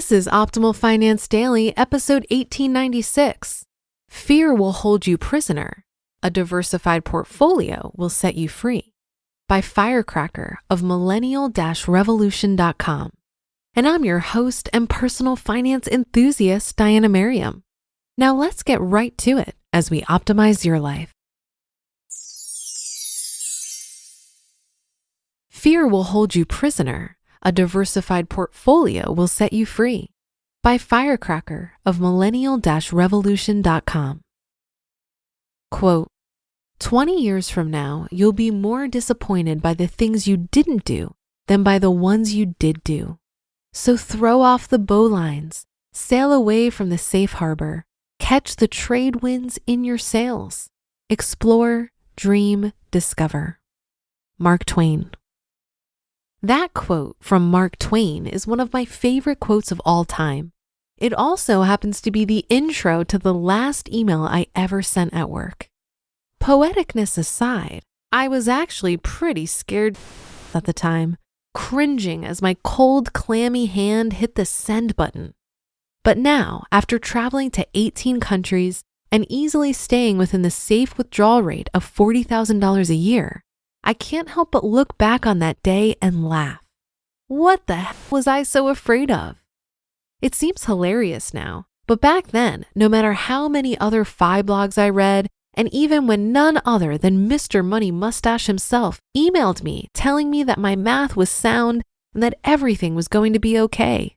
This is Optimal Finance Daily, episode 1896. Fear will hold you prisoner. A diversified portfolio will set you free. By FIRECracker of Millennial-Revolution.com. And I'm your host and personal finance enthusiast, Diana Merriam. Now let's get right to it as we optimize your life. Fear will hold you prisoner. A diversified portfolio will set you free. By FIRECracker of Millennial-Revolution.com. Quote, 20 years from now, you'll be more disappointed by the things you didn't do than by the ones you did do. So throw off the bowlines, sail away from the safe harbor, catch the trade winds in your sails. Explore, dream, discover. Mark Twain. That quote from Mark Twain is one of my favorite quotes of all time. It also happens to be the intro to the last email I ever sent at work. Poeticness aside, I was actually pretty scared at the time, cringing as my cold, clammy hand hit the send button. But now, after traveling to 18 countries and easily staying within the safe withdrawal rate of $40,000 a year, I can't help but look back on that day and laugh. What the heck was I so afraid of? It seems hilarious now, but back then, no matter how many other FI blogs I read, and even when none other than Mr. Money Mustache himself emailed me telling me that my math was sound and that everything was going to be okay,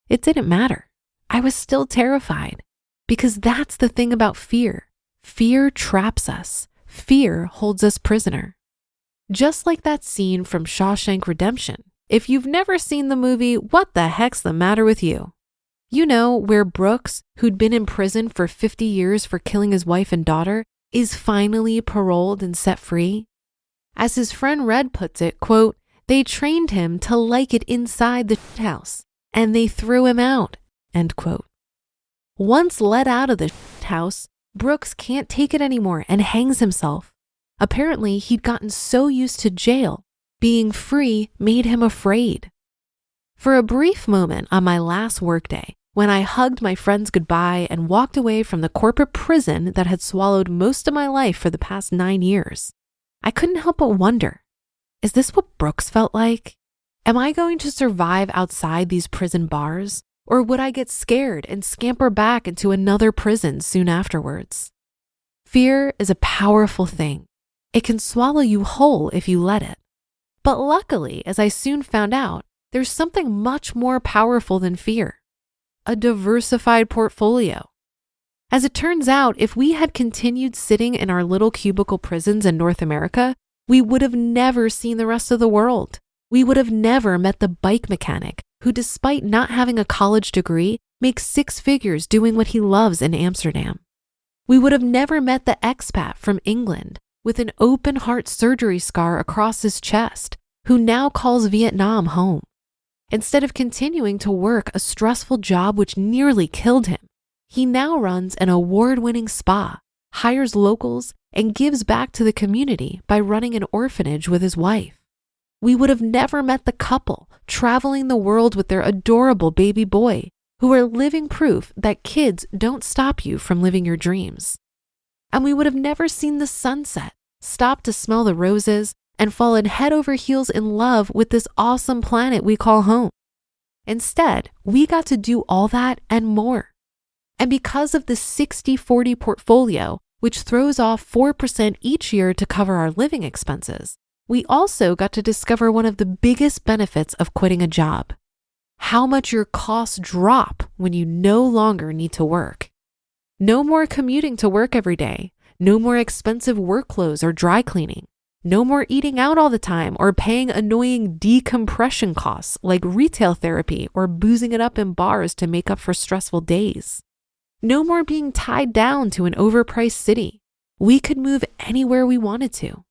it didn't matter. I was still terrified because that's the thing about fear. Fear traps us. Fear holds us prisoner. Just like that scene from Shawshank Redemption. If you've never seen the movie, what the heck's the matter with you? You know, where Brooks, who'd been in prison for 50 years for killing his wife and daughter, is finally paroled and set free? As his friend Red puts it, quote, they trained him to like it inside the house, and they threw him out, end quote. Once let out of the house, Brooks can't take it anymore and hangs himself. Apparently, he'd gotten so used to jail, being free made him afraid. For a brief moment on my last workday, when I hugged my friends goodbye and walked away from the corporate prison that had swallowed most of my life for the past 9 years, I couldn't help but wonder, is this what Brooks felt like? Am I going to survive outside these prison bars, or would I get scared and scamper back into another prison soon afterwards? Fear is a powerful thing. It can swallow you whole if you let it. But luckily, as I soon found out, there's something much more powerful than fear. A diversified portfolio. As it turns out, if we had continued sitting in our little cubicle prisons in North America, we would have never seen the rest of the world. We would have never met the bike mechanic who, despite not having a college degree, makes 6 figures doing what he loves in Amsterdam. We would have never met the expat from England with an open heart surgery scar across his chest, who now calls Vietnam home. Instead of continuing to work a stressful job which nearly killed him, he now runs an award-winning spa, hires locals, and gives back to the community by running an orphanage with his wife. We would have never met the couple traveling the world with their adorable baby boy, who are living proof that kids don't stop you from living your dreams. And we would have never seen the sunset, stopped to smell the roses, and fallen head over heels in love with this awesome planet we call home. Instead, we got to do all that and more. And because of the 60-40 portfolio, which throws off 4% each year to cover our living expenses, we also got to discover one of the biggest benefits of quitting a job: how much your costs drop when you no longer need to work. No more commuting to work every day. No more expensive work clothes or dry cleaning. No more eating out all the time or paying annoying decompression costs like retail therapy or boozing it up in bars to make up for stressful days. No more being tied down to an overpriced city. We could move anywhere we wanted to.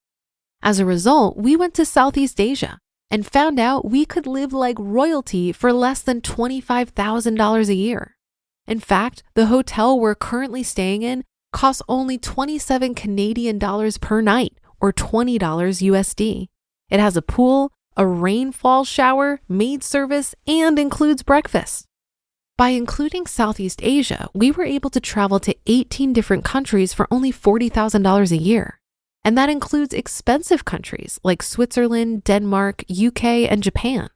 As a result, we went to Southeast Asia and found out we could live like royalty for less than $25,000 a year. In fact, the hotel we're currently staying in costs only 27 Canadian dollars per night, or $20 USD. It has a pool, a rainfall shower, maid service, and includes breakfast. By including Southeast Asia, we were able to travel to 18 different countries for only $40,000 a year. And that includes expensive countries like Switzerland, Denmark, UK, and Japan.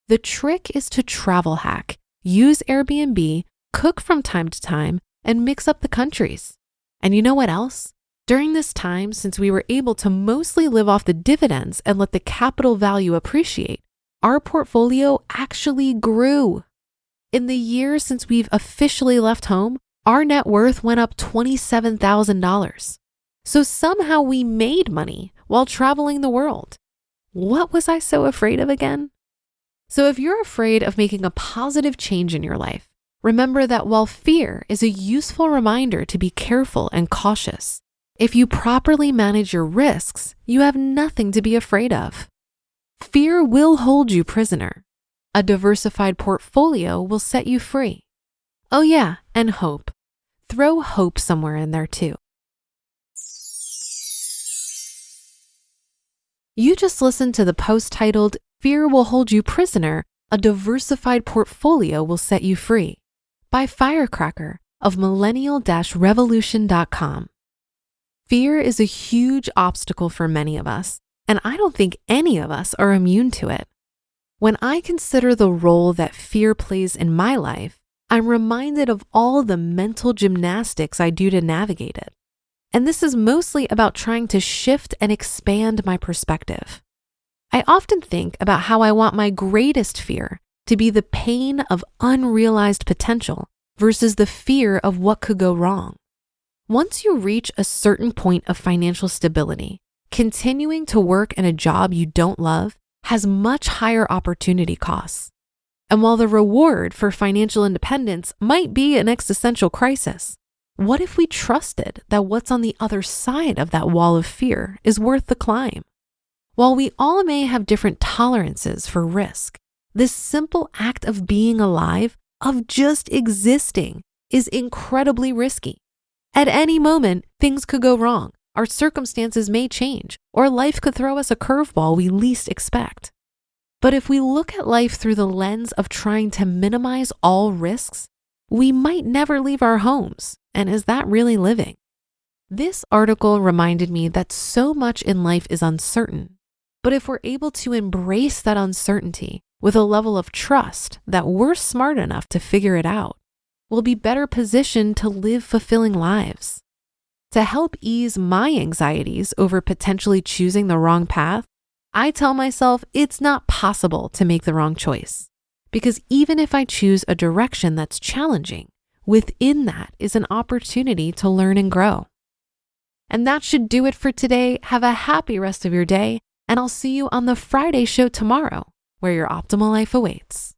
The trick is to travel hack, use Airbnb, cook from time to time, and mix up the countries. And you know what else? During this time, since we were able to mostly live off the dividends and let the capital value appreciate, our portfolio actually grew. In the years since we've officially left home, our net worth went up $27,000. So somehow we made money while traveling the world. What was I so afraid of again? So if you're afraid of making a positive change in your life, remember that while fear is a useful reminder to be careful and cautious, if you properly manage your risks, you have nothing to be afraid of. Fear will hold you prisoner. A diversified portfolio will set you free. Oh yeah, and hope. Throw hope somewhere in there too. You just listened to the post titled, Fear Will Hold You Prisoner, A Diversified Portfolio Will Set You Free, by FIRECracker of Millennial-Revolution.com. Fear is a huge obstacle for many of us, and I don't think any of us are immune to it. When I consider the role that fear plays in my life, I'm reminded of all the mental gymnastics I do to navigate it. And this is mostly about trying to shift and expand my perspective. I often think about how I want my greatest fear to be the pain of unrealized potential versus the fear of what could go wrong. Once you reach a certain point of financial stability, continuing to work in a job you don't love has much higher opportunity costs. And while the reward for financial independence might be an existential crisis, what if we trusted that what's on the other side of that wall of fear is worth the climb? While we all may have different tolerances for risk, this simple act of being alive, of just existing, is incredibly risky. At any moment, things could go wrong, our circumstances may change, or life could throw us a curveball we least expect. But if we look at life through the lens of trying to minimize all risks, we might never leave our homes. And is that really living? This article reminded me that so much in life is uncertain. But if we're able to embrace that uncertainty with a level of trust that we're smart enough to figure it out, we'll be better positioned to live fulfilling lives. To help ease my anxieties over potentially choosing the wrong path, I tell myself it's not possible to make the wrong choice. Because even if I choose a direction that's challenging, within that is an opportunity to learn and grow. And that should do it for today. Have a happy rest of your day, and I'll see you on the Friday show tomorrow, where your optimal life awaits.